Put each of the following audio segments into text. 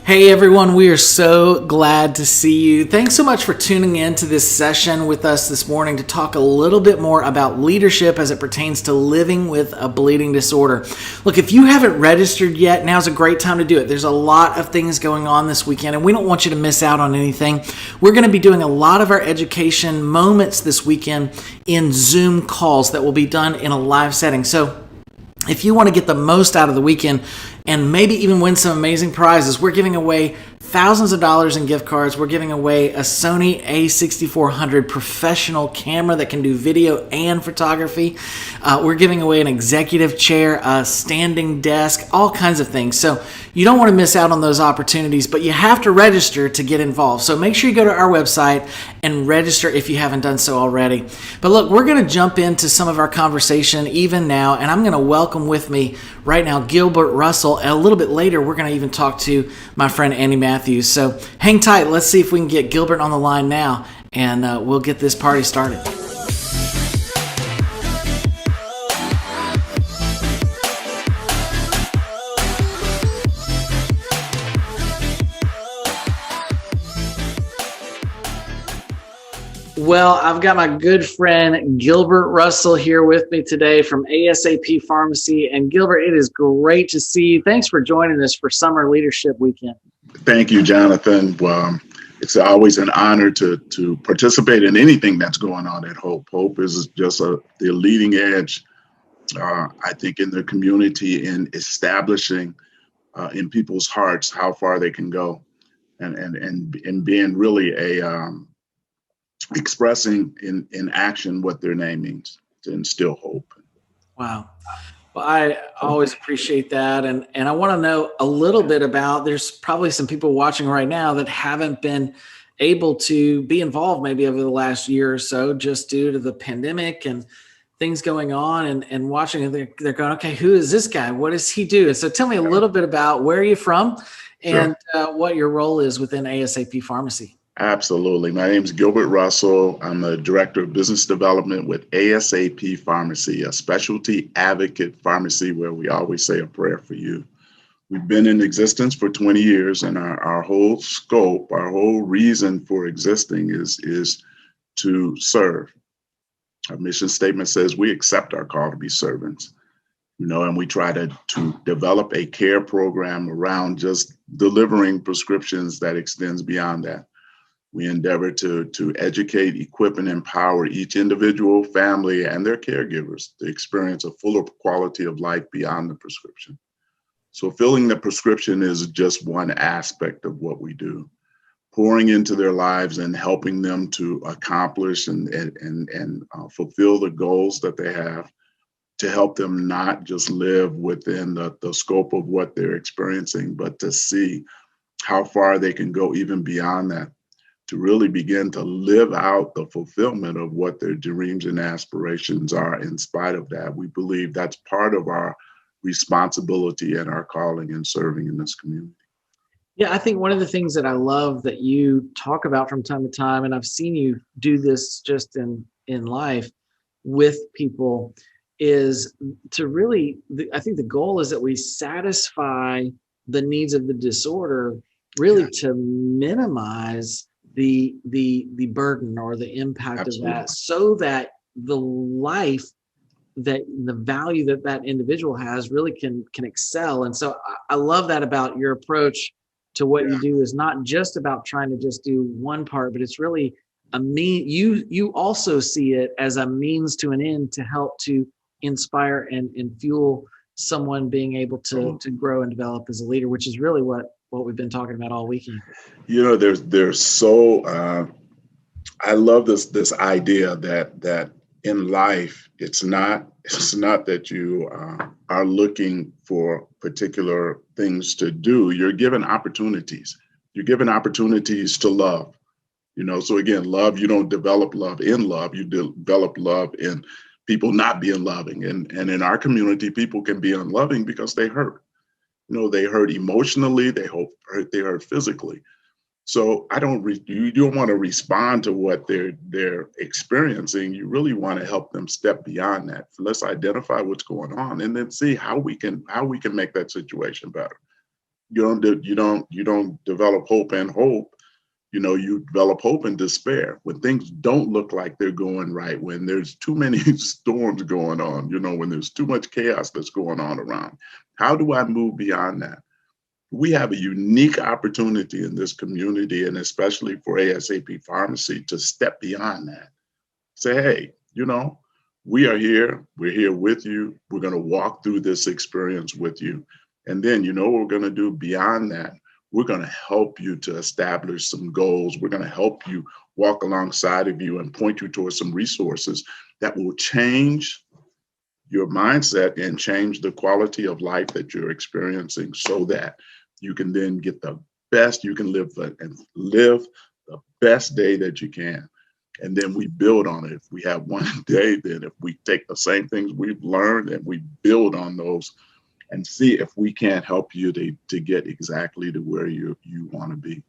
Hey everyone, we are so glad to see you. Thanks so much for tuning in to this session with us this morning to talk a little bit more about leadership as it pertains to living with a bleeding disorder. Look, if you haven't registered yet, now's a great time to do it. There's a lot of things going on this weekend, and we don't want you to miss out on anything. We're going to be doing a lot of our education moments this weekend in Zoom calls that will be done in a live setting. So if you want to get the most out of the weekend and maybe even win some amazing prizes, we're giving away thousands of dollars in gift cards. We're giving away a Sony a6400 professional camera that can do video and photography. We're giving away an executive chair, a standing desk, all kinds of things. So you don't want to miss out on those opportunities, but you have to register to get involved. So make sure you go to our website and register if you haven't done so already. But look, we're going to jump into some of our conversation even now, and I'm going to welcome with me right now Gilbert Russell. And a little bit later, we're going to even talk to my friend Andy Matthews. So hang tight. Let's see if we can get Gilbert on the line now, and we'll get this party started. Well, I've got my good friend Gilbert Russell here with me today from ASAP Pharmacy. And Gilbert, it is great to see you. Thanks for joining us for Summer Leadership Weekend. Thank you, Jonathan. Well, it's always an honor to participate in anything that's going on at Hope. Hope is just the leading edge, I think, in the community in establishing in people's hearts how far they can go, and being really a expressing in action what their name means, to instill hope. Wow. Well, I always appreciate that. And I want to know a little bit about, there's probably some people watching right now that haven't been able to be involved maybe over the last year or so, just due to the pandemic and things going on, and watching it, they're going, okay, who is this guy? What does he do? And so tell me a little bit about where are you from and what your role is within ASAP Pharmacy. Absolutely. My name is Gilbert Russell. I'm the Director of Business Development with ASAP Pharmacy, a specialty advocate pharmacy where we always say a prayer for you. We've been in existence for 20 years, and our whole scope, our whole reason for existing is to serve. Our mission statement says we accept our call to be servants, and we try to develop a care program around just delivering prescriptions that extends beyond that. We endeavor to educate, equip, and empower each individual, family, and their caregivers to experience a fuller quality of life beyond the prescription. So filling the prescription is just one aspect of what we do. Pouring into their lives and helping them to accomplish and fulfill the goals that they have, to help them not just live within the scope of what they're experiencing, but to see how far they can go even beyond that, to really begin to live out the fulfillment of what their dreams and aspirations are. In spite of that, we believe that's part of our responsibility and our calling in serving in this community. Yeah, I think one of the things that I love that you talk about from time to time, and I've seen you do this just in life with people, is to really, I think the goal is that we satisfy the needs of the disorder, really to minimize the burden or the impact Absolutely. of that, so that the life, that the value that individual has really can excel. And so I love that about your approach to what you do, is not just about trying to just do one part, but it's really you also see it as a means to an end to help to inspire and fuel someone being able to grow and develop as a leader, which is really what we've been talking about all weekend. There's so I love this idea that in life it's not that you are looking for particular things to do. You're given opportunities. You're given opportunities to love. So again, love, you don't develop love in love. You develop love in people not being loving. And in our community, people can be unloving because they hurt. They hurt emotionally, they hurt physically. So you don't want to respond to what they're experiencing. You really want to help them step beyond that. So let's identify what's going on and then see how we can make that situation better. you don't develop hope and hope. You develop hope and despair when things don't look like they're going right, when there's too many storms going on, when there's too much chaos that's going on around. How do I move beyond that? We have a unique opportunity in this community, and especially for ASAP Pharmacy, to step beyond that. Say, hey, we are here. We're here with you. We're going to walk through this experience with you. And then, what we're going to do beyond that? We're going to help you to establish some goals. We're going to help you walk alongside of you and point you towards some resources that will change your mindset and change the quality of life that you're experiencing, so that you can then get the best you can live the best day that you can. And then we build on it. If we have one day, then if we take the same things we've learned and we build on those and see if we can't help you to get exactly to where you want to be.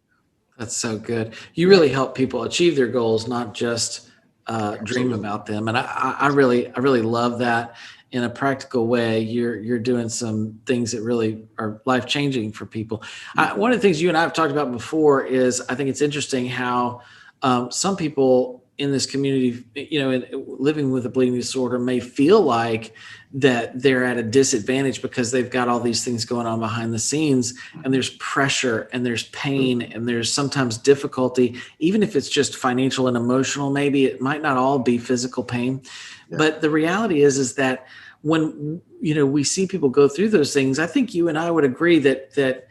That's so good. You really help people achieve their goals, not just dream Absolutely. about them. And I really love that. In a practical way, you're doing some things that really are life changing for people. One of the things you and I have talked about before is, I think it's interesting how some people in this community, living with a bleeding disorder, may feel like that they're at a disadvantage because they've got all these things going on behind the scenes, and there's pressure and there's pain and there's sometimes difficulty, even if it's just financial and emotional. Maybe it might not all be physical pain. Yeah. But the reality is that when, we see people go through those things, I think you and I would agree that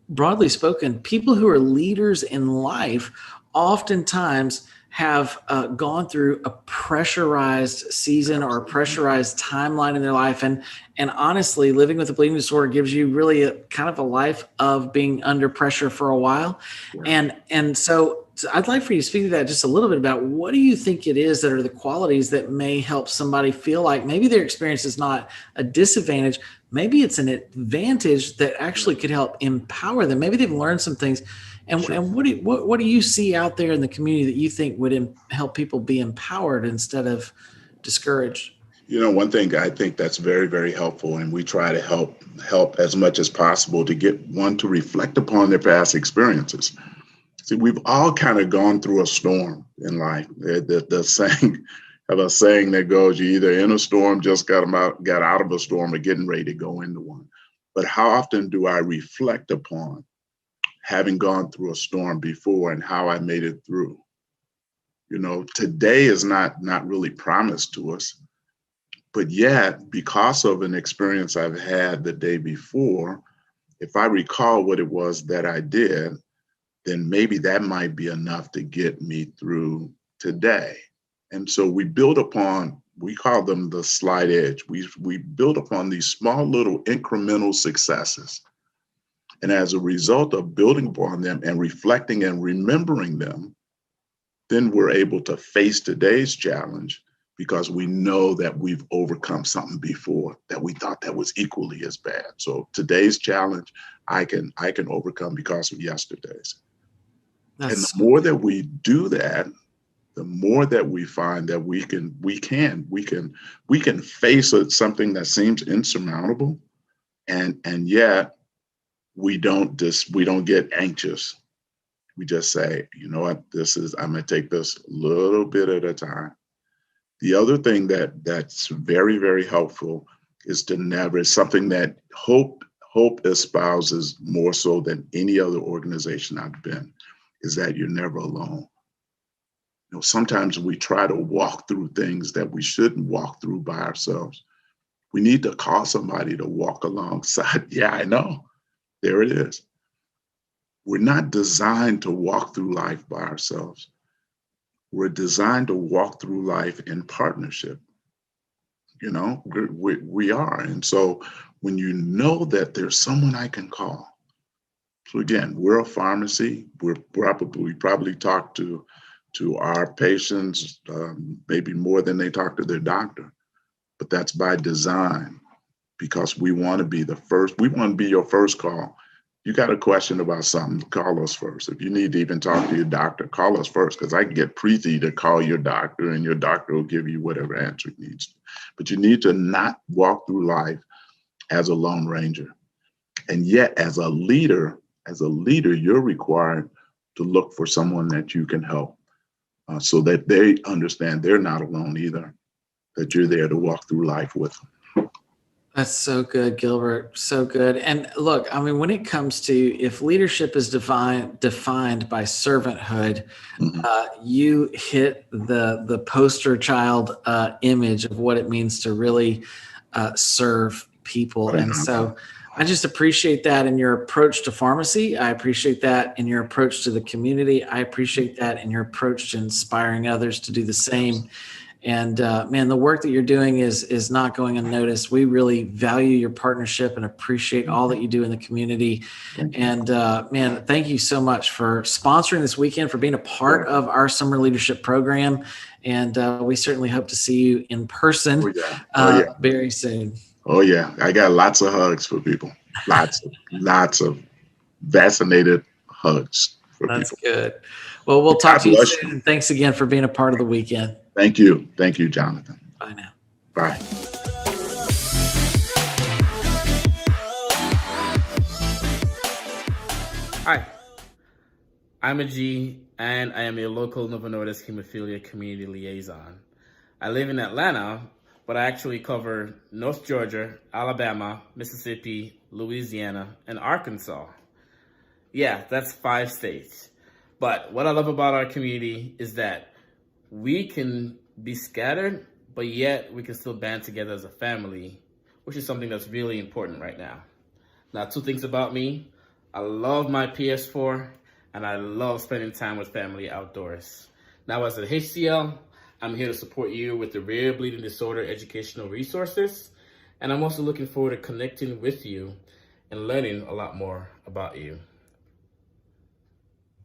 broadly spoken, people who are leaders in life oftentimes have gone through a pressurized season or a pressurized timeline in their life. And honestly, living with a bleeding disorder gives you really a kind of a life of being under pressure for a while. Yeah. And so I'd like for you to speak to that just a little bit about, what do you think it is that are the qualities that may help somebody feel like maybe their experience is not a disadvantage, maybe it's an advantage that actually could help empower them. Maybe they've learned some things. And, sure. And what do you see out there in the community that you think would help people be empowered instead of discouraged? One thing I think that's very, very helpful, and we try to help as much as possible to get one to reflect upon their past experiences. See, we've all kind of gone through a storm in life. The saying, have a saying that goes, you're either in a storm, just got out of a storm, or getting ready to go into one. But how often do I reflect upon having gone through a storm before and how I made it through? Today is not really promised to us, but yet, because of an experience I've had the day before, if I recall what it was that I did, then maybe that might be enough to get me through today. And so we call them the slide edge. We build upon these small little incremental successes. And as a result of building upon them and reflecting and remembering them, then we're able to face today's challenge, because we know that we've overcome something before that we thought that was equally as bad. So today's challenge, I can overcome because of yesterday's. And the more that we do that, the more that we find that we can face something that seems insurmountable, and yet we don't get anxious. We just say, you know what, I'm gonna take this a little bit at a time. The other thing that's very, very helpful is something that Hope espouses more so than any other organization I've been, is that you're never alone. Sometimes we try to walk through things that we shouldn't walk through by ourselves. We need to call somebody to walk alongside. Yeah, I know. There it is. We're not designed to walk through life by ourselves. We're designed to walk through life in partnership. We are. And so when you know that there's someone I can call. So again, we're a pharmacy. We probably talk to our patients maybe more than they talk to their doctor, but that's by design, because we want to be the first. We want to be your first call. You got a question about something, call us first. If you need to even talk to your doctor, call us first, because I can get Preeti to call your doctor, and your doctor will give you whatever answer it needs. But you need to not walk through life as a lone ranger. And yet, as a leader, you're required to look for someone that you can help, so that they understand they're not alone either, that you're there to walk through life with them. That's so good, Gilbert. So good. And look, I mean, when it comes to if leadership is defined by servanthood, Mhm. you hit the poster child image of what it means to really serve people. Right And on. so I just appreciate that in your approach to pharmacy. I appreciate that in your approach to the community. I appreciate that in your approach to inspiring others to do the same. And man, the work that you're doing is not going unnoticed. We really value your partnership and appreciate all that you do in the community. And man, thank you so much for sponsoring this weekend, for being a part of our summer leadership program. And we certainly hope to see you in person very soon. Oh yeah, I got lots of hugs for people. Lots of vaccinated hugs for That's people. good. Well, we'll talk God to you bless soon. you. And thanks again for being a part of the weekend. Thank you, Jonathan. Bye now. Bye. Hi, I'm Ajee, and I am a local Novo Nordisk hemophilia community liaison. I live in Atlanta, but I actually cover North Georgia, Alabama, Mississippi, Louisiana, and Arkansas. Yeah, that's 5 states. But what I love about our community is that we can be scattered, but yet we can still band together as a family, which is something that's really important right now. Now, 2 things about me. I love my PS4, and I love spending time with family outdoors. Now, as a HCL, I'm here to support you with the rare bleeding disorder educational resources, and I'm also looking forward to connecting with you and learning a lot more about you.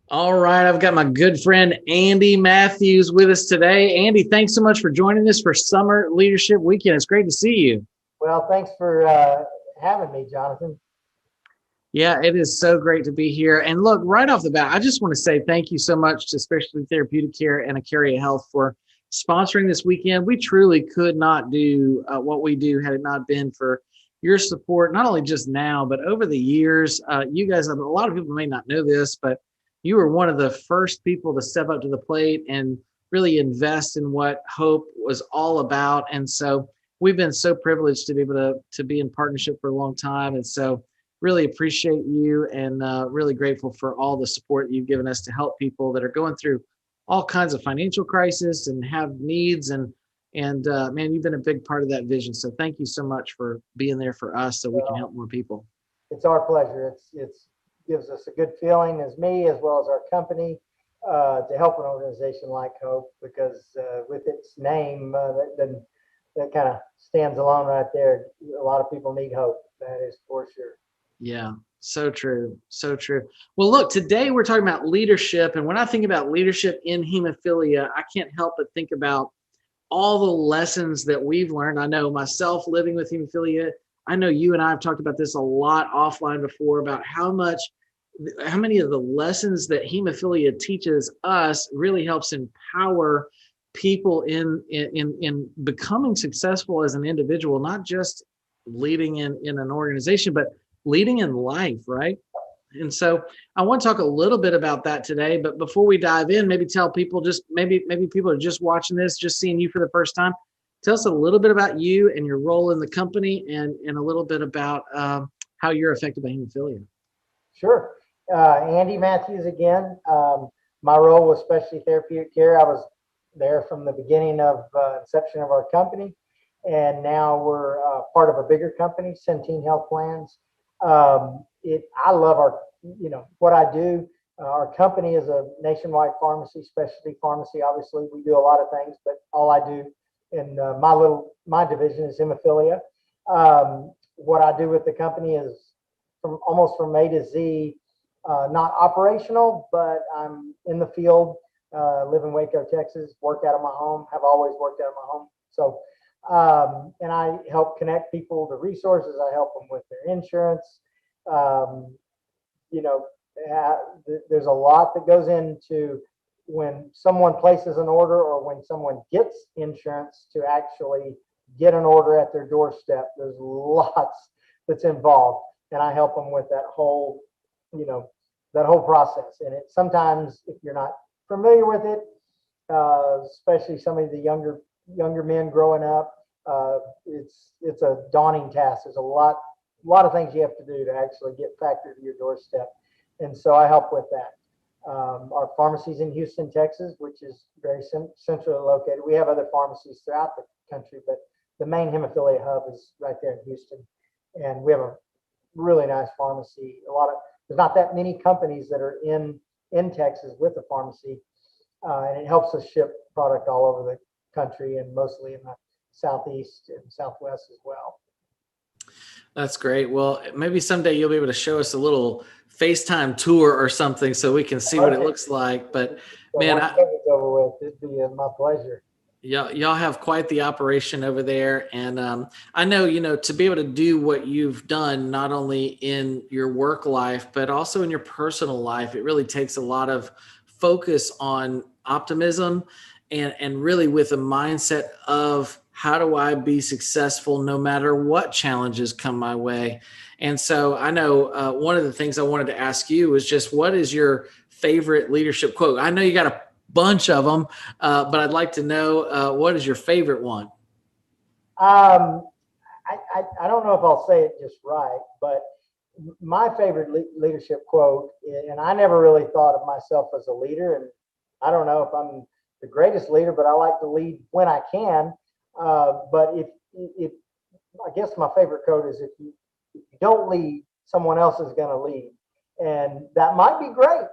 All right, I've got my good friend Andy Matthews with us today. Andy, thanks so much for joining us for Summer Leadership Weekend. It's great to see you. Well, thanks for having me, Jonathan. Yeah, it is so great to be here. And look, right off the bat, I just want to say thank you so much to Specialty Therapeutic Care and Acaria Health for sponsoring this weekend. We truly could not do what we do had it not been for your support, not only just now, but over the years. You guys, a lot of people may not know this, but you were one of the first people to step up to the plate and really invest in what Hope was all about. And so we've been so privileged to be able to be in partnership for a long time. And so really appreciate you and really grateful for all the support you've given us to help people that are going through all kinds of financial crisis and have needs. And man, you've been a big part of that vision. So thank you so much for being there for us so we can help more people. It's our pleasure. It's gives us a good feeling as me, as well as our company, to help an organization like Hope, because with its name, that kind of stands alone right there. A lot of people need hope. That is for sure. Yeah, so true. So true. Well, look, today we're talking about leadership. And when I think about leadership in hemophilia, I can't help but think about all the lessons that we've learned. I know myself living with hemophilia, I know you and I have talked about this a lot offline before about how many of the lessons that hemophilia teaches us really helps empower people in becoming successful as an individual, not just leading in an organization, but leading in life, right? And so I want to talk a little bit about that today, but before we dive in, maybe tell people, just maybe people are just watching this, just seeing you for the first time. Tell us a little bit about you and your role in the company, and a little bit about how you're affected by hemophilia. Sure. Andy Matthews again. My role was Specialty Therapeutic Care. I was there from the beginning of inception of our company, and now we're part of a bigger company, Centene Health Plans. I love what I do. Our company is a nationwide pharmacy, specialty pharmacy. Obviously, we do a lot of things, but all I do in my division is hemophilia. What I do with the company is from A to Z, not operational, but I'm in the field, live in Waco, Texas, work out of my home, have always worked out of my home. So, and I help connect people to resources. I help them with their insurance. There's a lot that goes into when someone places an order or when someone gets insurance to actually get an order at their doorstep. There's lots that's involved. and I help them with that whole, that whole process. And it sometimes, if you're not familiar with it, especially some of the younger men growing up, it's a daunting task. There's a lot of things you have to do to actually get factory to your doorstep, and so I help with that. Our pharmacy's in Houston, Texas, which is very centrally located. We have other pharmacies throughout the country, but the main hemophilia hub is right there in Houston, and we have a really nice pharmacy. There's not that many companies that are in Texas with a pharmacy, and it helps us ship product all over the country and mostly in the southeast and southwest as well. That's great. Well, maybe someday you'll be able to show us a little FaceTime tour or something so we can see what it looks like. But So man, once it's over with, it'd be my pleasure. y'all have quite the operation over there. And I know, to be able to do what you've done, not only in your work life, but also in your personal life, it really takes a lot of focus on optimism and really with a mindset of how do I be successful no matter what challenges come my way. And so I know one of the things I wanted to ask you was just what is your favorite leadership quote? I know you got a bunch of them, but I'd like to know what is your favorite one? I don't know if I'll say it just right, but my favorite leadership quote, and I never really thought of myself as a leader, and I don't know if I'm the greatest leader, but I like to lead when I can. But if I guess my favorite quote is if you don't lead, someone else is going to lead, and that might be great.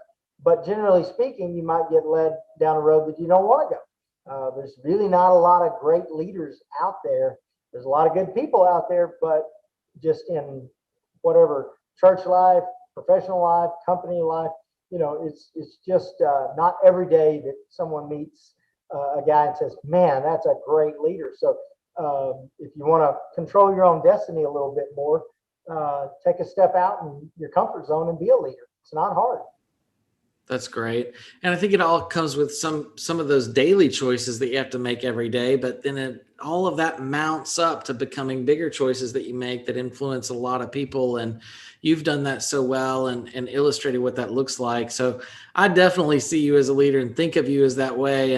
But generally speaking, you might get led down a road that you don't want to go. There's really not a lot of great leaders out there. There's a lot of good people out there, but just in whatever church life, professional life, company life, it's just not every day that someone meets a guy and says, "Man, that's a great leader." So if you want to control your own destiny a little bit more, take a step out in your comfort zone and be a leader. It's not hard. That's great. And I think it all comes with some of those daily choices that you have to make every day, but then all of that mounts up to becoming bigger choices that you make that influence a lot of people. And you've done that so well and illustrated what that looks like. So I definitely see you as a leader and think of you as that way.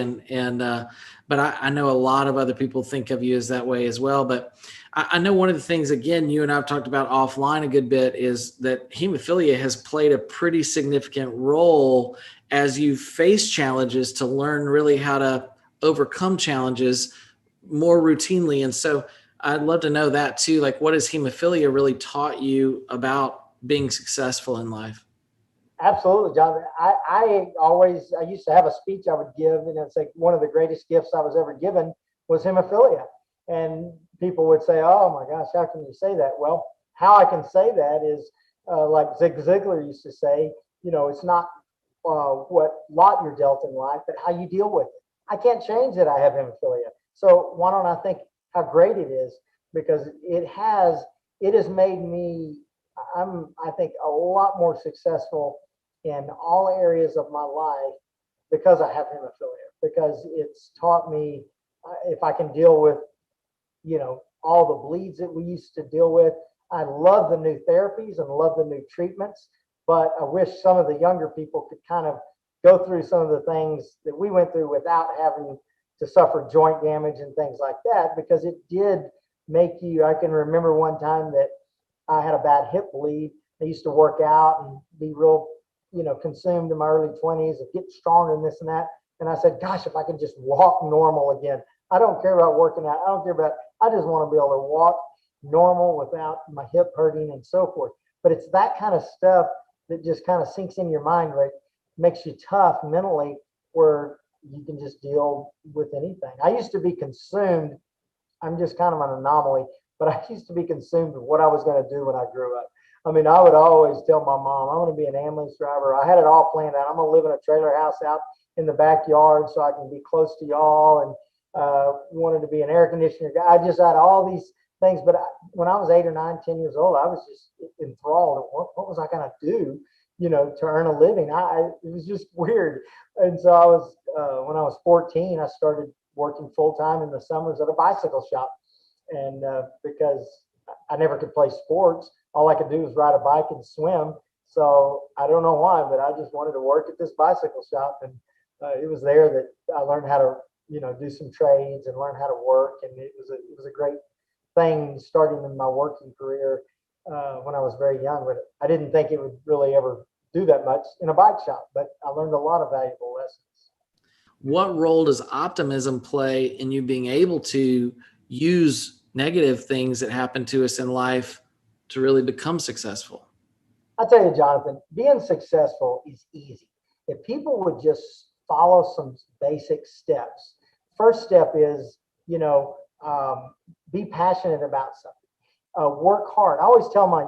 But I know a lot of other people think of you as that way as well. But I know one of the things, again, you and I've talked about offline a good bit is that hemophilia has played a pretty significant role as you face challenges to learn really how to overcome challenges more routinely. And so I'd love to know that too. Like, what has hemophilia really taught you about being successful in life? Absolutely, John. I used to have a speech I would give, and it's like one of the greatest gifts I was ever given was hemophilia. And people would say, "Oh my gosh, how can you say that?" Well, how I can say that is like Zig Ziglar used to say, it's not what lot you're dealt in life, but how you deal with it. I can't change that I have hemophilia. So why don't I think how great it is? Because it has made me, I think, a lot more successful in all areas of my life because I have hemophilia, because it's taught me if I can deal with all the bleeds that we used to deal with. I love the new therapies and love the new treatments, but I wish some of the younger people could kind of go through some of the things that we went through without having to suffer joint damage and things like that, because it did make you, I can remember one time that I had a bad hip bleed. I used to work out and be real, consumed in my early 20s and get strong and this and that. And I said, gosh, if I could just walk normal again. I don't care about working out. I just want to be able to walk normal without my hip hurting and so forth. But it's that kind of stuff that just kind of sinks in your mind, right? Makes you tough mentally, where you can just deal with anything. I used to be consumed. I'm just kind of an anomaly, but I used to be consumed with what I was going to do when I grew up. I mean, I would always tell my mom, I want to be an ambulance driver. I had it all planned out. I'm going to live in a trailer house out in the backyard so I can be close to y'all, and wanted to be an air conditioner guy. I just had all these things. But when I was 8 or 9, 10 years old, I was just enthralled. What was I going to do, to earn a living? It was just weird. And so I was, when I was 14, I started working full time in the summers at a bicycle shop. And because I never could play sports, all I could do was ride a bike and swim. So I don't know why, but I just wanted to work at this bicycle shop, and it was there that I learned how to, do some trades and learn how to work. And it was a great thing starting in my working career when I was very young. But I didn't think it would really ever do that much in a bike shop. But I learned a lot of valuable lessons. What role does optimism play in you being able to use negative things that happen to us in life to really become successful? I'll tell you, Jonathan, being successful is easy. If people would just follow some basic steps. First step is, be passionate about something. Work hard. I always tell my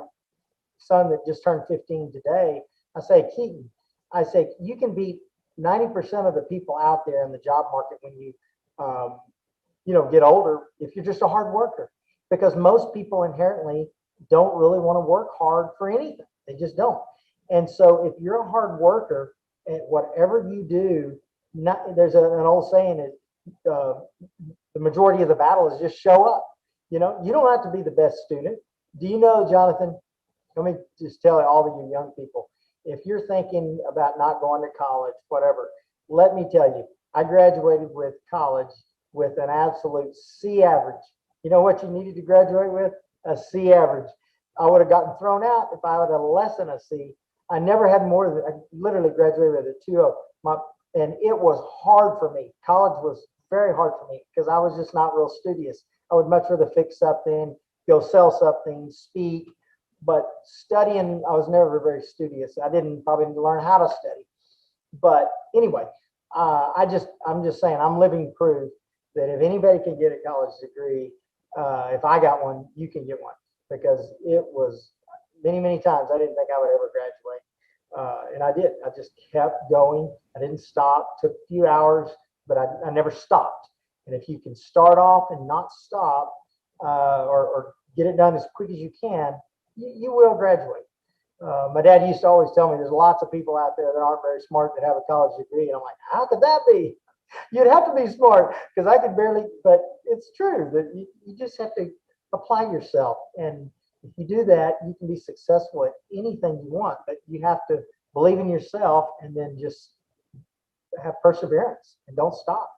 son that just turned 15 today, I say, Keaton, you can beat 90% of the people out there in the job market when you, get older if you're just a hard worker. Because most people inherently don't really want to work hard for anything. They just don't. And so if you're a hard worker at whatever you do, there's an old saying that the majority of the battle is just show up. You don't have to be the best student. Do you know, Jonathan, let me just tell all of you young people, if you're thinking about not going to college, whatever, let me tell you, I graduated with college with an absolute C average. You know what you needed to graduate with? A C average. I would have gotten thrown out if I had a less than a C. I never had more than, I literally graduated with a 2.0. And it was hard for me. College was very hard for me because I was just not real studious. I would much rather fix something, go sell something, speak. But studying, I was never very studious. I didn't probably learn how to study. But anyway, I'm just saying, I'm living proof that if anybody can get a college degree, if I got one, you can get one. Because it was many, many times I didn't think I would ever graduate. And I did. I just kept going. I didn't stop. Took a few hours, but I never stopped. And if you can start off and not stop, or get it done as quick as you can, you will graduate. My dad used to always tell me there's lots of people out there that aren't very smart that have a college degree. And I'm like, how could that be? You'd have to be smart because I could barely, but it's true that you just have to apply yourself. And if you do that, you can be successful at anything you want, but you have to believe in yourself and then just have perseverance and don't stop.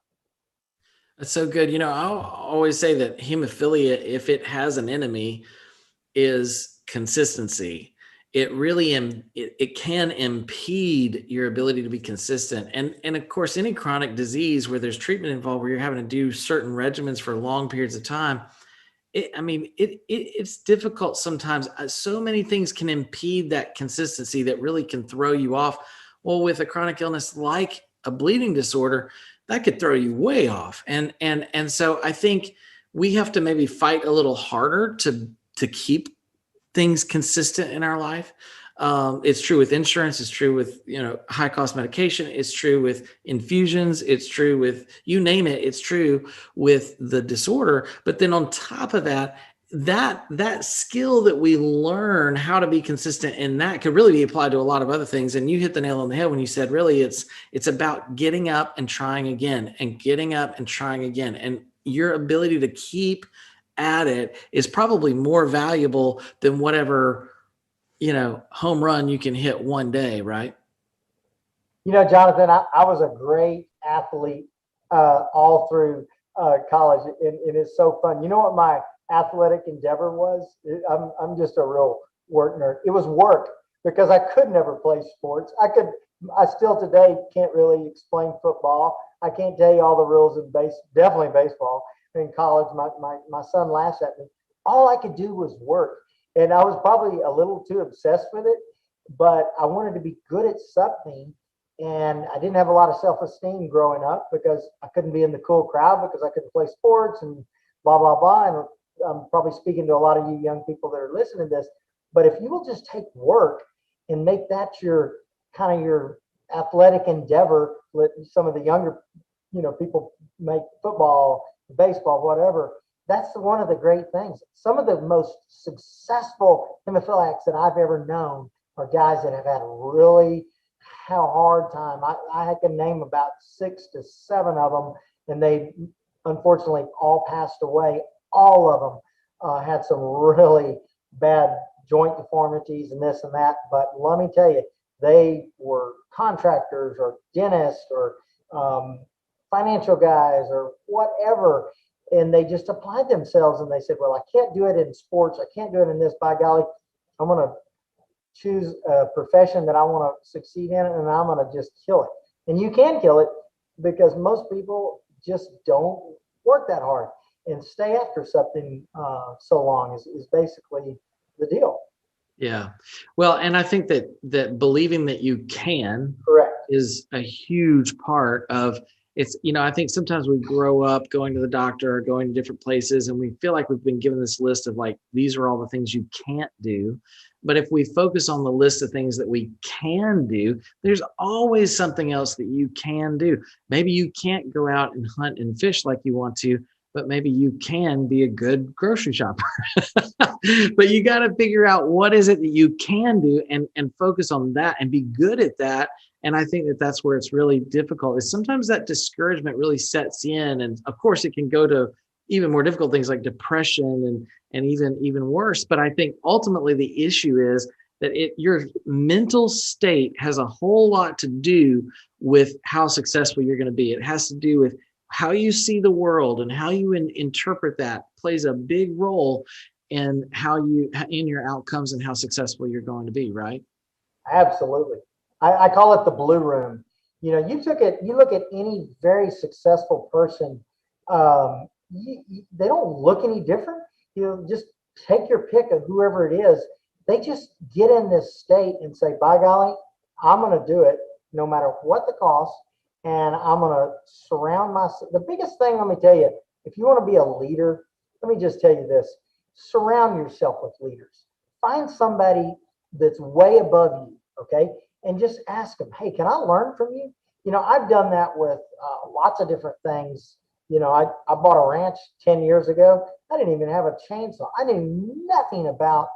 That's so good. I'll always say that hemophilia, if it has an enemy, is consistency. It really it can impede your ability to be consistent. And of course, any chronic disease where there's treatment involved, where you're having to do certain regimens for long periods of time, it's difficult sometimes. So many things can impede that consistency that really can throw you off. Well, with a chronic illness like a bleeding disorder, that could throw you way off. And so I think we have to maybe fight a little harder to keep things consistent in our life. It's true with insurance. It's true with, high cost medication. It's true with infusions. It's true with, you name it. It's true with the disorder. But then on top of that, that skill that we learn how to be consistent in that could really be applied to a lot of other things. And you hit the nail on the head when you said, really, it's about getting up and trying again and getting up and trying again. And your ability to keep at it is probably more valuable than whatever, home run you can hit one day, right? Jonathan, I was a great athlete all through college, and it's so fun. You know what my athletic endeavor was? I'm just a real work nerd. It was work because I could never play sports. I still today can't really explain football. I can't tell you all the rules in definitely baseball. In college, my son laughs at me. All I could do was work. And I was probably a little too obsessed with it, but I wanted to be good at something. And I didn't have a lot of self-esteem growing up because I couldn't be in the cool crowd because I couldn't play sports and blah, blah, blah. And I'm probably speaking to a lot of you young people that are listening to this. But if you will just take work and make that your kind of your athletic endeavor, let some of the younger, people make football, baseball, whatever. That's one of the great things. Some of the most successful hemophiliacs that I've ever known are guys that have had a really hard time. I can name about 6 to 7 of them, and they unfortunately all passed away. All of them had some really bad joint deformities and this and that. But let me tell you, they were contractors or dentists or financial guys or whatever. And they just applied themselves and they said, well, I can't do it in sports. I can't do it in this. By golly, I'm going to choose a profession that I want to succeed in, and I'm going to just kill it. And you can kill it because most people just don't work that hard and stay after something so long is basically the deal. Yeah. Well, and I think that believing that you can Correct. is a huge part of it's, I think sometimes we grow up going to the doctor or going to different places and we feel like we've been given this list of like, these are all the things you can't do. But if we focus on the list of things that we can do, there's always something else that you can do. Maybe you can't go out and hunt and fish like you want to, but maybe you can be a good grocery shopper. But you got to figure out what is it that you can do and focus on that and be good at that. And I think that that's where it's really difficult is sometimes that discouragement really sets in. And of course it can go to even more difficult things like depression and even worse. But I think ultimately the issue is that your mental state has a whole lot to do with how successful you're going to be. It has to do with how you see the world and how you interpret that plays a big role in in your outcomes and how successful you're going to be, right? Absolutely. I call it the blue room. You look at any very successful person, they don't look any different. Just take your pick of whoever it is. They just get in this state and say, by golly, I'm going to do it no matter what the cost. And I'm going to surround myself. The biggest thing, let me tell you, if you want to be a leader, let me just tell you this, surround yourself with leaders. Find somebody that's way above you, okay? And just ask them, hey, can I learn from you? I've done that with lots of different things. I bought a ranch 10 years ago. I didn't even have a chainsaw. I knew nothing about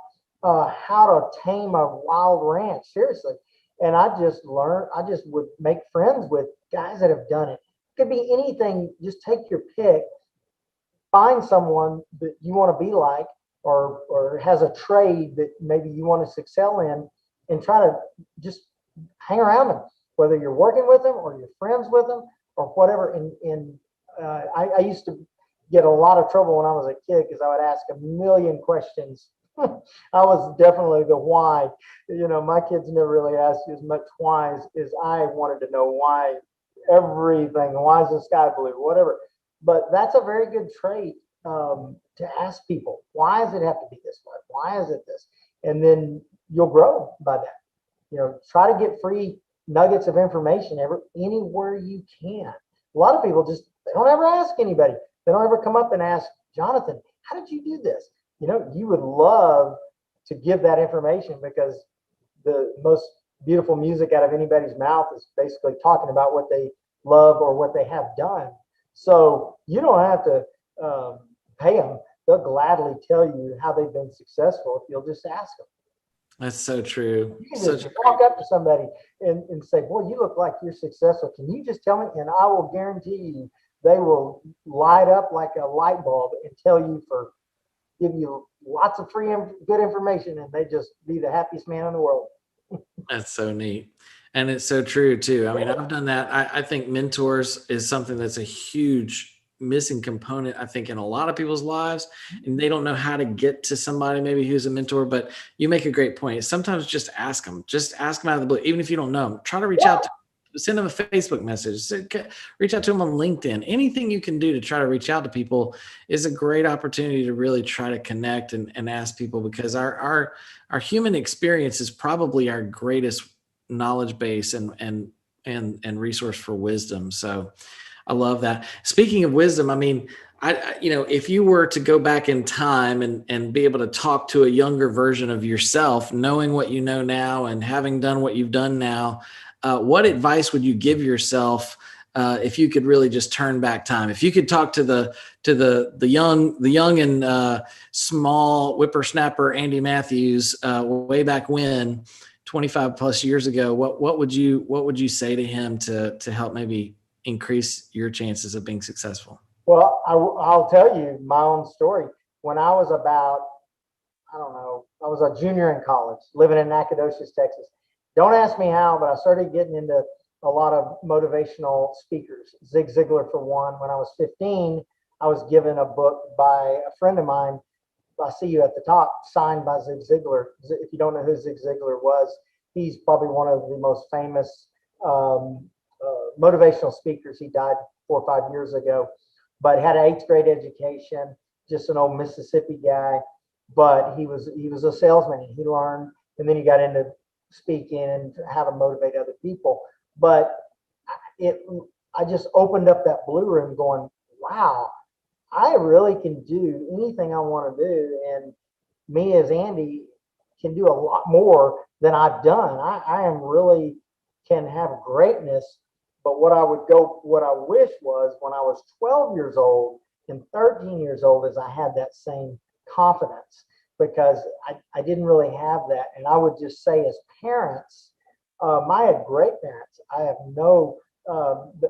how to tame a wild ranch, seriously. And I just learned, I just would make friends with guys that have done it. It could be anything. Just take your pick, find someone that you want to be like or has a trade that maybe you want to excel in and try to just hang around them, whether you're working with them or you're friends with them or whatever. I used to get a lot of trouble when I was a kid because I would ask a million questions. I was definitely the why. My kids never really asked you as much whys as I wanted to know why everything. Why is the sky blue? Whatever. But that's a very good trait to ask people. Why does it have to be this way? Why is it this? And then you'll grow by that. Try to get free nuggets of information anywhere you can. A lot of people they don't ever ask anybody. They don't ever come up and ask, Jonathan, how did you do this? You would love to give that information because the most beautiful music out of anybody's mouth is basically talking about what they love or what they have done. So you don't have to pay them. They'll gladly tell you how they've been successful if you'll just ask them. That's so true. You can just walk up to somebody and say, boy, you look like you're successful. Can you just tell me? And I will guarantee you they will light up like a light bulb and give you lots of free good information, and they just be the happiest man in the world. That's so neat. And it's so true too. I mean, I've done that. I think mentors is something that's a huge missing component, I think, in a lot of people's lives, and they don't know how to get to somebody maybe who's a mentor. But you make a great point. Sometimes just ask them out of the blue, even if you don't know them. Try to reach out to them, send them a Facebook message, reach out to them on LinkedIn. Anything you can do to try to reach out to people is a great opportunity to really try to connect and ask people, because our human experience is probably our greatest knowledge base and resource for wisdom. So I love that. Speaking of wisdom, I mean, if you were to go back in time and be able to talk to a younger version of yourself, knowing what you know now and having done what you've done now, what advice would you give yourself if you could really just turn back time? If you could talk to the young and small whippersnapper Andy Matthews way back when, 25 plus years ago, what would you say to him to help maybe increase your chances of being successful? Well, I'll tell you my own story. When I was about, I don't know, I was a junior in college, living in Nacogdoches, Texas. Don't ask me how, but I started getting into a lot of motivational speakers. Zig Ziglar, for one. When I was 15, I was given a book by a friend of mine. I see you at the top, signed by Zig Ziglar. If you don't know who Zig Ziglar was, he's probably one of the most famous motivational speakers. He died 4 or 5 years ago, but had an 8th grade education, just an old Mississippi guy. But he was a salesman, and he learned, and then he got into speaking and how to motivate other people. But I just opened up that blue room going, wow, I really can do anything I want to do. And me as Andy can do a lot more than I've done. I am really can have greatness. But what I wish was when I was 12 years old and 13 years old is I had that same confidence, because I didn't really have that. And I would just say, as parents, I had great parents. I have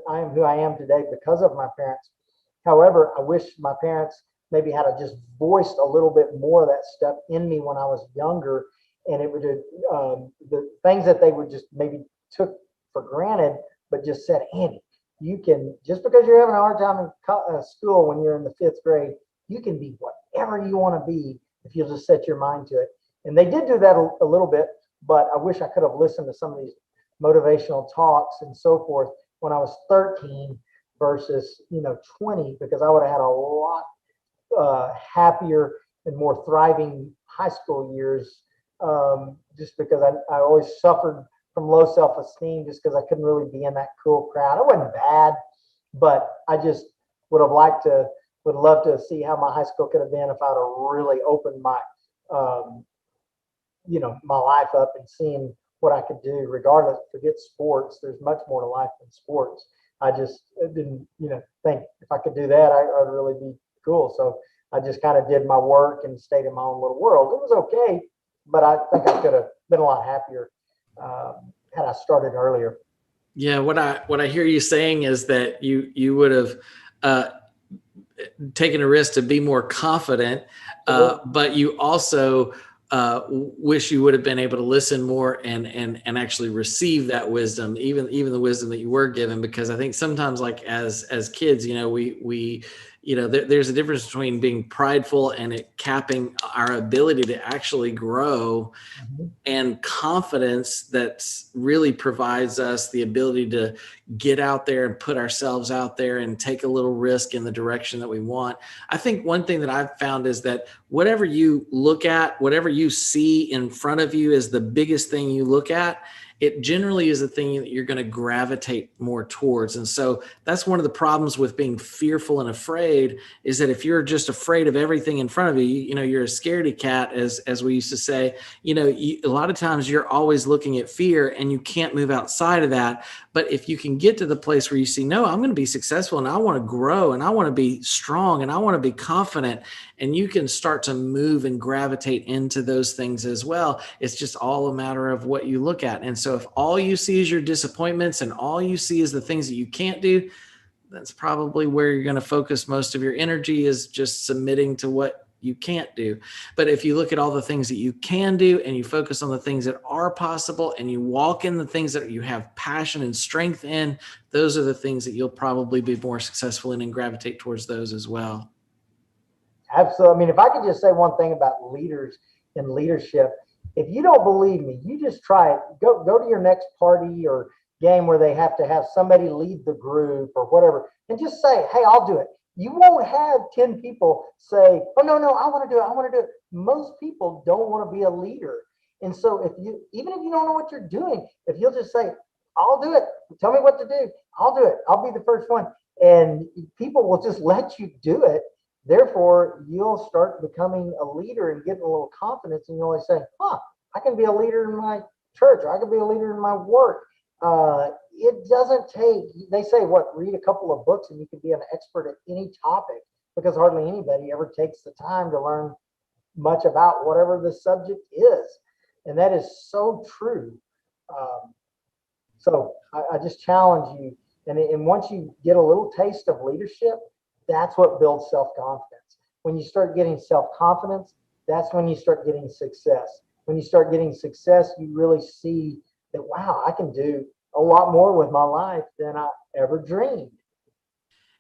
I am who I am today because of my parents. However, I wish my parents maybe had just voiced a little bit more of that stuff in me when I was younger, and it would the things that they would just maybe took for granted, but just said, Andy, you can, just because you're having a hard time in school when you're in the 5th grade, you can be whatever you want to be if you'll just set your mind to it. And they did do that a little bit, but I wish I could have listened to some of these motivational talks and so forth when I was 13 versus 20, because I would have had a lot happier and more thriving high school years, just because I always suffered from low self-esteem just because I couldn't really be in that cool crowd. I wasn't bad, but I just would love to see how my high school could have been if I'd have really opened my my life up and seeing what I could do. Regardless, forget sports, there's much more to life than sports. I just didn't think if I could do that, I'd really be cool. So I just kind of did my work and stayed in my own little world. It was okay, but I think I could have been a lot happier had I started earlier. Yeah, what I hear you saying is that you would have taken a risk to be more confident, but you also wish you would have been able to listen more and actually receive that wisdom, even the wisdom that you were given. Because I think sometimes, like as kids, we there's a difference between being prideful and it capping our ability to actually grow, and confidence that really provides us the ability to get out there and put ourselves out there and take a little risk in the direction that we want. I think one thing that I've found is that whatever you look at, whatever you see in front of you is the biggest thing you look at, it generally is a thing that you're going to gravitate more towards. And so that's one of the problems with being fearful and afraid, is that if you're just afraid of everything in front of you, you're a scaredy cat, as we used to say, a lot of times you're always looking at fear and you can't move outside of that. But if you can get to the place where you see, no, I'm going to be successful and I want to grow and I want to be strong and I want to be confident, and you can start to move and gravitate into those things as well. It's just all a matter of what you look at. And so if all you see is your disappointments and all you see is the things that you can't do, that's probably where you're going to focus most of your energy, is just submitting to what you can't do. But if you look at all the things that you can do and you focus on the things that are possible and you walk in the things that you have passion and strength in, those are the things that you'll probably be more successful in and gravitate towards those as well. Absolutely. I mean, if I could just say one thing about leaders and leadership, if you don't believe me, you just try it. Go to your next party or game where they have to have somebody lead the group or whatever, and just say, hey, I'll do it. You won't have 10 people say, oh, no, I want to do it. I want to do it. Most people don't want to be a leader. And so even if you don't know what you're doing, if you'll just say, I'll do it. Tell me what to do. I'll do it. I'll be the first one. And people will just let you do it. Therefore, you'll start becoming a leader and getting a little confidence, and you'll always say, I can be a leader in my church, or I can be a leader in my work. It doesn't take, they say, read a couple of books and you can be an expert at any topic, because hardly anybody ever takes the time to learn much about whatever the subject is. And that is so true. So I just challenge you. And once you get a little taste of leadership, that's what builds self-confidence. When you start getting self-confidence, that's when you start getting success. When you start getting success, you really see that, wow, I can do a lot more with my life than I ever dreamed.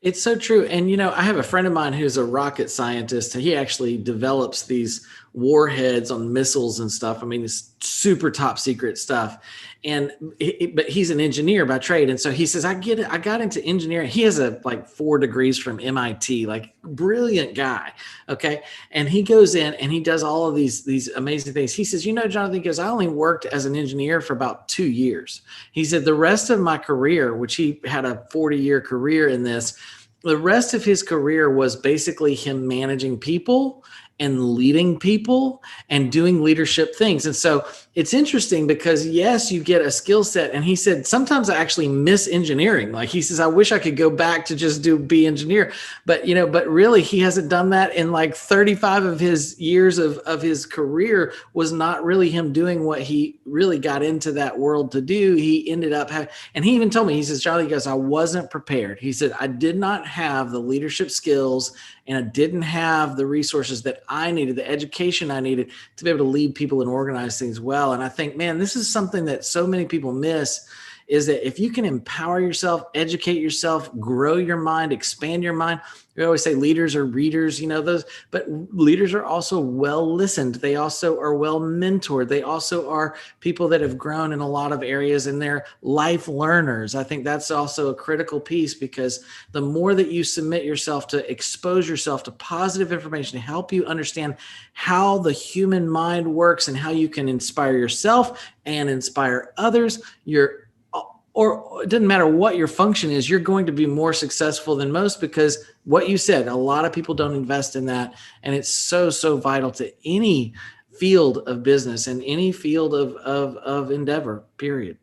It's so true. And, I have a friend of mine who's a rocket scientist. He actually develops these warheads on missiles and stuff. I mean, it's super top secret stuff. But he's an engineer by trade. And so he says, I get it. I got into engineering. He has like 4 degrees from MIT, like brilliant guy. Okay. And he goes in and he does all of these amazing things. He says, Jonathan, he goes, I only worked as an engineer for about 2 years. He said, the rest of my career, which he had a 40-year career in this, the rest of his career was basically him managing people and leading people and doing leadership things. And so it's interesting because yes, you get a skill set. And he said, sometimes I actually miss engineering. Like he says, I wish I could go back to just be engineer, but really he hasn't done that in like 35 of his years of his career was not really him doing what he really got into that world to do. He ended up having, and he even told me, he says, Charlie, he goes, I wasn't prepared. He said, I did not have the leadership skills and I didn't have the resources that I needed, the education I needed to be able to lead people and organize things well. And I think, man, this is something that so many people miss, is that if you can empower yourself, educate yourself, grow your mind, expand your mind. We always say leaders are readers, but leaders are also well listened. They also are well mentored. They also are people that have grown in a lot of areas and they're life learners. I think that's also a critical piece, because the more that you submit yourself to expose yourself to positive information to help you understand how the human mind works and how you can inspire yourself and inspire others, or it doesn't matter what your function is, you're going to be more successful than most, because what you said, a lot of people don't invest in that. And it's so, so vital to any field of business and any field of endeavor, period.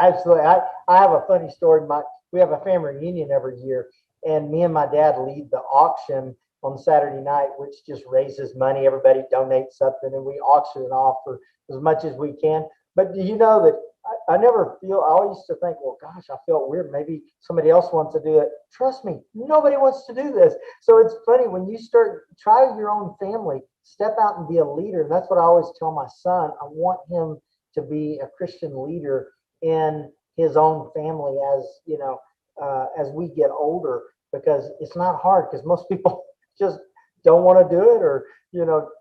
Absolutely. I have a funny story. We have a family reunion every year, and me and my dad lead the auction on Saturday night, which just raises money. Everybody donates something and we auction it off for as much as we can. But do you know that I always used to think, well, gosh, I felt weird. Maybe somebody else wants to do it. Trust me, nobody wants to do this. So it's funny when you try your own family, step out and be a leader. And that's what I always tell my son. I want him to be a Christian leader in his own family as we get older, because it's not hard, because most people just don't want to do it, or,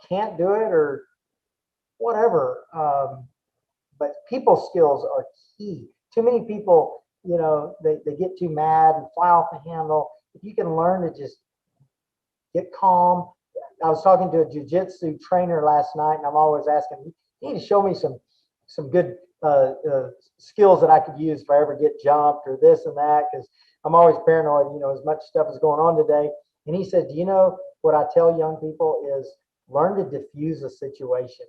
can't do it, or whatever. But people skills are key. Too many people, they get too mad and fly off the handle. If you can learn to just get calm. I was talking to a jiu-jitsu trainer last night, and I'm always asking, you need to show me some good skills that I could use if I ever get jumped or this and that, because I'm always paranoid, as much stuff is going on today. And he said, do you know what I tell young people is learn to diffuse a situation.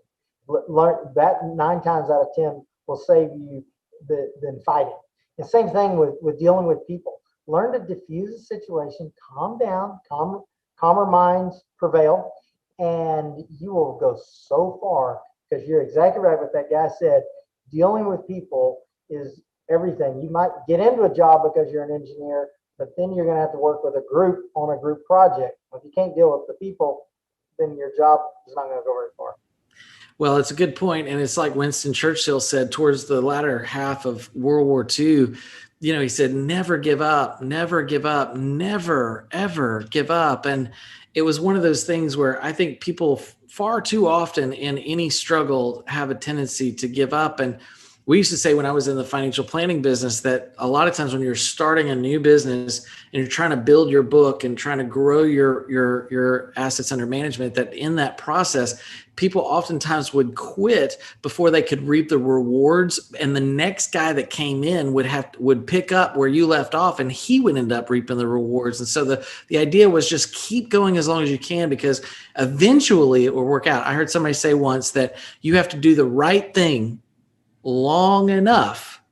Learn that 9 times out of 10 will save you than fighting. The same thing with dealing with people. Learn to diffuse a situation, calm down, calmer minds prevail, and you will go so far, because you're exactly right what that guy said. Dealing with people is everything. You might get into a job because you're an engineer, but then you're going to have to work with a group on a group project. If you can't deal with the people, then your job is not going to go very far. Well, it's a good point. And it's like Winston Churchill said towards the latter half of World War II, he said, never give up, never give up, never, ever give up. And it was one of those things where I think people far too often in any struggle have a tendency to give up. And we used to say when I was in the financial planning business that a lot of times when you're starting a new business and you're trying to build your book and trying to grow your assets under management, that in that process, people oftentimes would quit before they could reap the rewards. And the next guy that came in would pick up where you left off, and he would end up reaping the rewards. And so the idea was just keep going as long as you can, because eventually it will work out. I heard somebody say once that you have to do the right thing long enough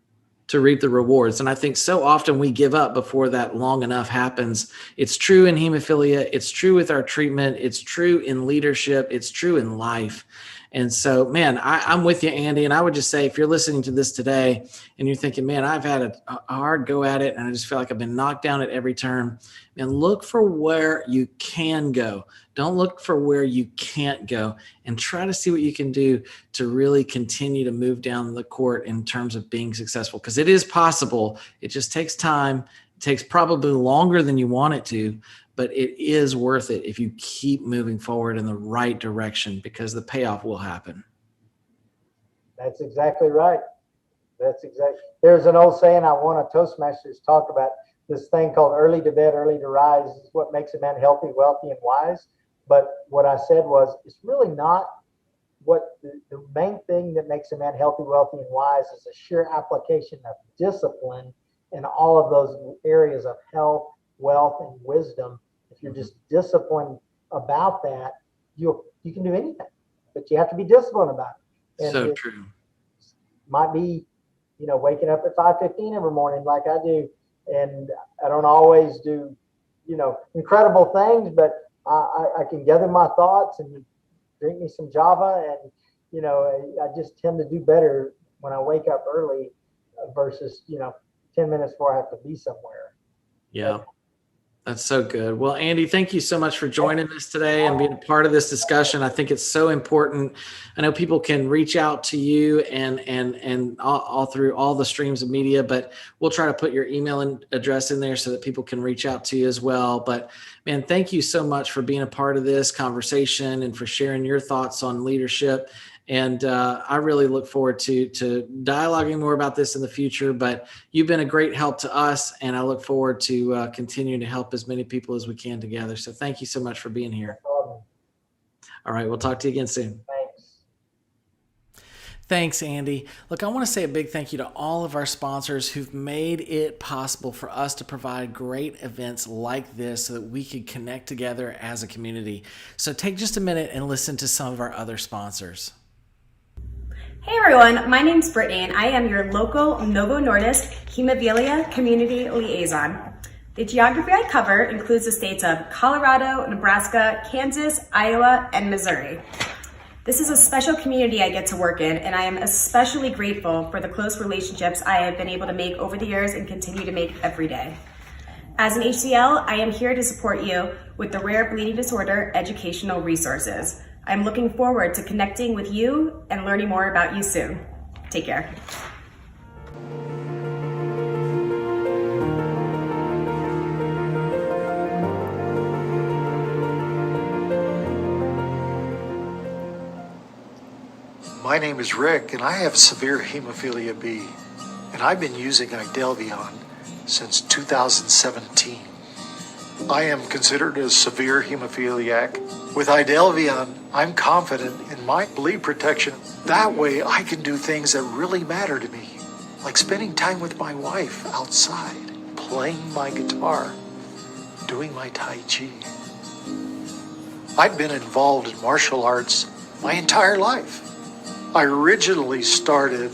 to reap the rewards. And I think so often we give up before that long enough happens. It's true in hemophilia. It's true with our treatment. It's true in leadership. It's true in life. And so, man, I'm with you, Andy. And I would just say, if you're listening to this today and you're thinking, man, I've had a hard go at it and I just feel like I've been knocked down at every turn, and look for where you can go. Don't look for where you can't go, and try to see what you can do to really continue to move down the court in terms of being successful, because it is possible. It just takes time. It takes probably longer than you want it to, but it is worth it if you keep moving forward in the right direction, because the payoff will happen. That's exactly right. There's an old saying I want a Toastmasters talk about, this thing called early to bed, early to rise is what makes a man healthy, wealthy, and wise. But what I said was, it's really not what the main thing that makes a man healthy, wealthy, and wise is a sheer application of discipline in all of those areas of health, wealth, and wisdom. If you're just disciplined about that, you can do anything, but you have to be disciplined about it. And So true. Might be, waking up at 5:15 every morning like I do. And I don't always do, incredible things, but I can gather my thoughts and drink me some Java. And, I just tend to do better when I wake up early versus, 10 minutes before I have to be somewhere. Yeah. That's so good. Well, Andy, thank you so much for joining us today and being a part of this discussion. I think it's so important. I know people can reach out to you and all through all the streams of media, but we'll try to put your email address in there so that people can reach out to you as well. But man, thank you so much for being a part of this conversation and for sharing your thoughts on leadership. And I really look forward to dialoguing more about this in the future. But you've been a great help to us, and I look forward to continuing to help as many people as we can together. So thank you so much for being here. All right, we'll talk to you again soon. Thanks, Andy. Look, I want to say a big thank you to all of our sponsors who've made it possible for us to provide great events like this so that we could connect together as a community. So take just a minute and listen to some of our other sponsors. Hey everyone, my name's Brittany and I am your local Novo Nordisk Hemophilia Community Liaison. The geography I cover includes the states of Colorado, Nebraska, Kansas, Iowa, and Missouri. This is a special community I get to work in, and I am especially grateful for the close relationships I have been able to make over the years and continue to make every day. As an HCL, I am here to support you with the Rare Bleeding Disorder educational resources. I'm looking forward to connecting with you and learning more about you soon. Take care. My name is Rick, and I have severe hemophilia B, and I've been using Idelvion since 2017. I am considered a severe hemophiliac. With Idelvion, I'm confident in my bleed protection. That way, I can do things that really matter to me, like spending time with my wife outside, playing my guitar, doing my Tai Chi. I've been involved in martial arts my entire life. I originally started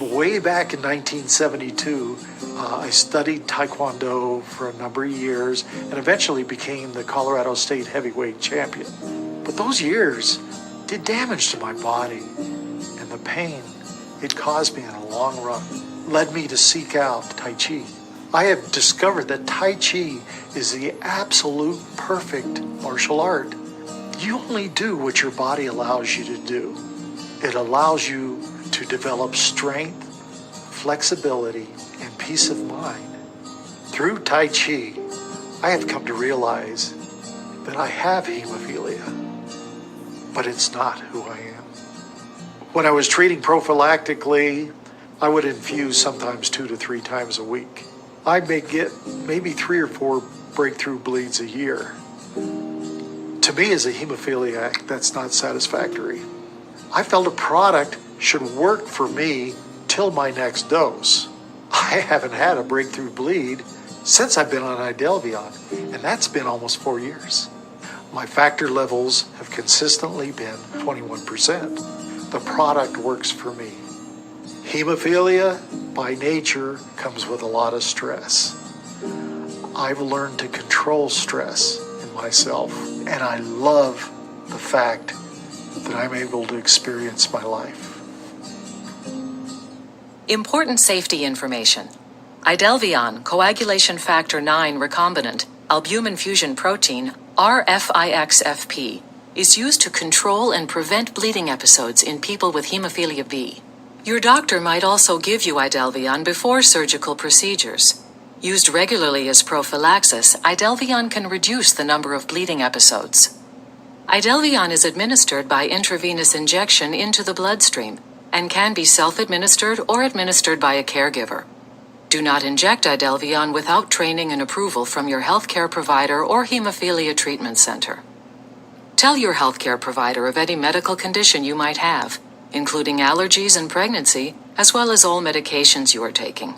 way back in 1972. I studied Taekwondo for a number of years and eventually became the Colorado State heavyweight champion. But those years did damage to my body, and the pain it caused me in the long run led me to seek out Tai Chi. I have discovered that Tai Chi is the absolute perfect martial art. You only do what your body allows you to do. It allows you to develop strength, flexibility, and peace of mind. Through Tai Chi, I have come to realize that I have hemophilia, but it's not who I am. When I was treating prophylactically, I would infuse sometimes 2 to 3 times a week. I may get maybe 3 or 4 breakthrough bleeds a year. To me, as a hemophiliac, that's not satisfactory. I felt a product should work for me till my next dose. I haven't had a breakthrough bleed since I've been on Idelvion, and that's been almost 4 years. My factor levels have consistently been 21%. The product works for me. Hemophilia, by nature, comes with a lot of stress. I've learned to control stress in myself, and I love the fact that I'm able to experience my life. Important safety information. Idelvion, coagulation factor 9 recombinant, albumin fusion protein, RFIXFP, is used to control and prevent bleeding episodes in people with hemophilia B. Your doctor might also give you Idelvion before surgical procedures. Used regularly as prophylaxis, Idelvion can reduce the number of bleeding episodes. Idelvion is administered by intravenous injection into the bloodstream and can be self-administered or administered by a caregiver. Do not inject Idelvion without training and approval from your healthcare provider or hemophilia treatment center. Tell your healthcare provider of any medical condition you might have, including allergies and pregnancy, as well as all medications you are taking.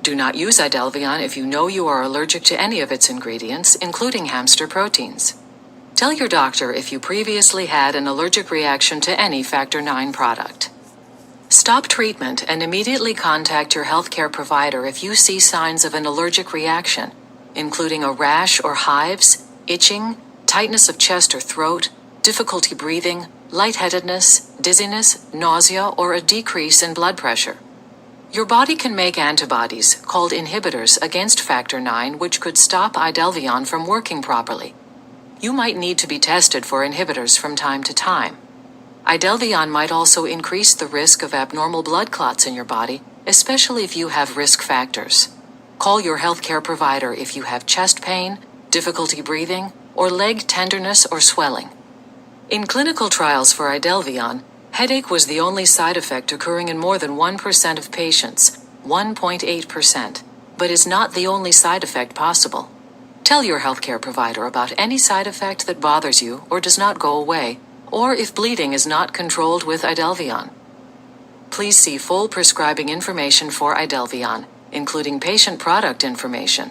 Do not use Idelvion if you know you are allergic to any of its ingredients, including hamster proteins. Tell your doctor if you previously had an allergic reaction to any Factor IX product. Stop treatment and immediately contact your healthcare provider if you see signs of an allergic reaction, including a rash or hives, itching, tightness of chest or throat, difficulty breathing, lightheadedness, dizziness, nausea, or a decrease in blood pressure. Your body can make antibodies, called inhibitors, against Factor IX, which could stop Idelvion from working properly. You might need to be tested for inhibitors from time to time. Idelvion might also increase the risk of abnormal blood clots in your body, especially if you have risk factors. Call your healthcare provider if you have chest pain, difficulty breathing, or leg tenderness or swelling. In clinical trials for Idelvion, headache was the only side effect occurring in more than 1% of patients, 1.8%, but is not the only side effect possible. Tell your healthcare provider about any side effect that bothers you or does not go away, or if bleeding is not controlled with Idelvion. Please see full prescribing information for Idelvion, including patient product information.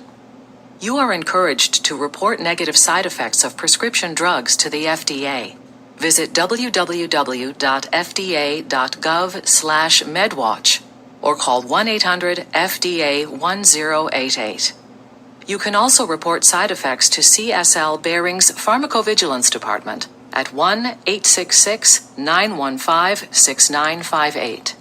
You are encouraged to report negative side effects of prescription drugs to the FDA. Visit www.fda.gov/medwatch or call 1-800-FDA-1088. You can also report side effects to CSL Behring's Pharmacovigilance Department at 1-866-915-6958.